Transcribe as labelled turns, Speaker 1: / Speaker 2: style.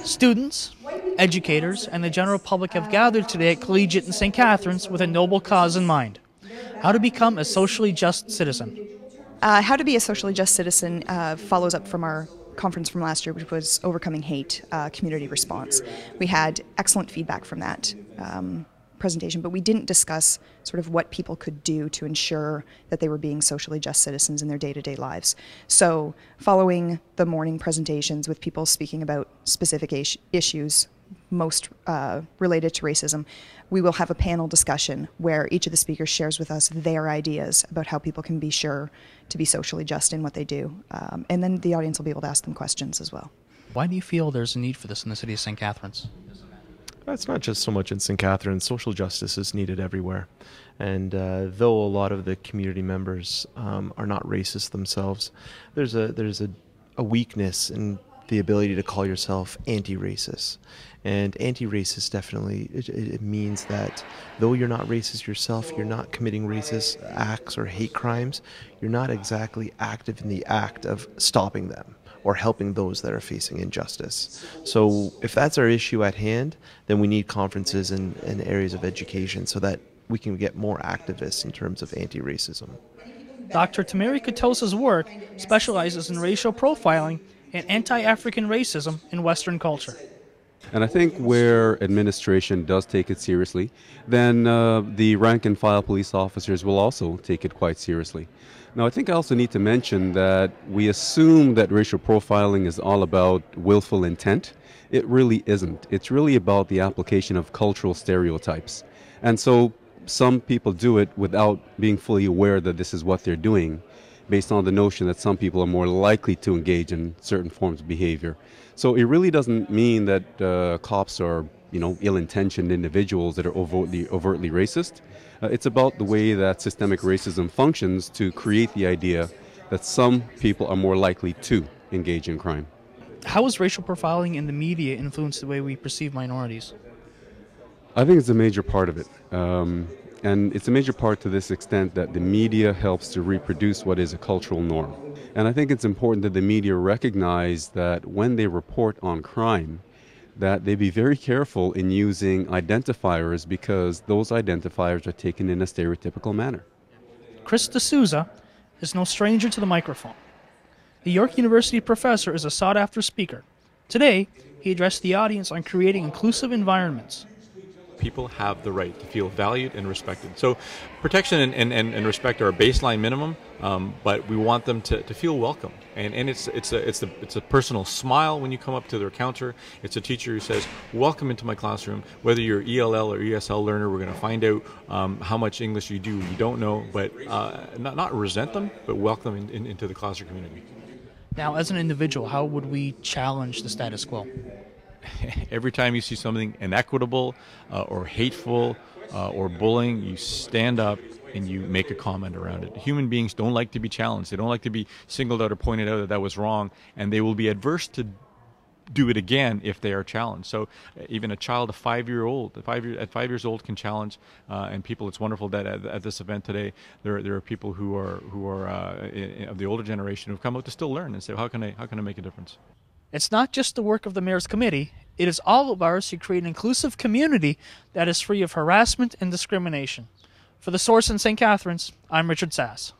Speaker 1: Students, educators, and the general public have gathered today at Collegiate in St. Catharines with a noble cause in mind: how to become a socially just citizen.
Speaker 2: How to be a socially just citizen follows up from our conference from last year, which was Overcoming Hate Community Response. We had excellent feedback from that presentation, but we didn't discuss sort of what people could do to ensure that they were being socially just citizens in their day-to-day lives. So following the morning presentations with people speaking about specific issues most related to racism, we will have a panel discussion where each of the speakers shares with us their ideas about how people can be sure to be socially just in what they do. And then the audience will be able to ask them questions as well.
Speaker 1: Why do you feel there's a need for this in the city of St. Catharines?
Speaker 3: It's not just so much in St. Catharines. Social justice is needed everywhere. And though a lot of the community members are not racist themselves, there's a weakness in the ability to call yourself anti-racist. And anti-racist definitely, it means that though you're not racist yourself, you're not committing racist acts or hate crimes, you're not exactly active in the act of stopping them or helping those that are facing injustice. So if that's our issue at hand, then we need conferences and areas of education so that we can get more activists in terms of anti-racism.
Speaker 1: Dr. Tamiri Katosa's work specializes in racial profiling and anti-African racism in Western culture.
Speaker 4: And I think where administration does take it seriously, then the rank and file police officers will also take it quite seriously. Now, I think I also need to mention that we assume that racial profiling is all about willful intent. It really isn't. It's really about the application of cultural stereotypes. And so some people do it without being fully aware that this is what they're doing, based on the notion that some people are more likely to engage in certain forms of behavior. So it really doesn't mean that cops are, ill-intentioned individuals that are overtly racist. It's about the way that systemic racism functions to create the idea that some people are more likely to engage in crime.
Speaker 1: How has racial profiling in the media influenced the way we perceive minorities?
Speaker 4: I think it's a major part of it. And it's a major part to this extent that the media helps to reproduce what is a cultural norm. And I think it's important that the media recognize that when they report on crime, that they be very careful in using identifiers because those identifiers are taken in a stereotypical manner.
Speaker 1: Chris D'Souza is no stranger to the microphone. The York University professor is a sought-after speaker. Today, he addressed the audience on creating inclusive environments.
Speaker 5: People have the right to feel valued and respected. So protection and respect are a baseline minimum, but we want them to feel welcome. And it's a personal smile when you come up to their counter. It's a teacher who says, welcome into my classroom. Whether you're ELL or ESL learner, we're going to find out how much English you do, you don't know, but not resent them, but welcome into the classroom community.
Speaker 1: Now, as an individual, how would we challenge the status quo?
Speaker 5: Every time you see something inequitable or hateful or bullying, you stand up and you make a comment around it. Human beings don't like to be challenged. They don't like to be singled out or pointed out that was wrong, and they will be adverse to do it again if they are challenged. So even a child, at 5 years old, can challenge. And people, it's wonderful that at this event today, there are people who are of the older generation who've come out to still learn and say, how can I make a difference?
Speaker 1: It's not just the work of the Mayor's Committee, it is all of ours to create an inclusive community that is free of harassment and discrimination. For The Source in St. Catharines, I'm Richard Sass.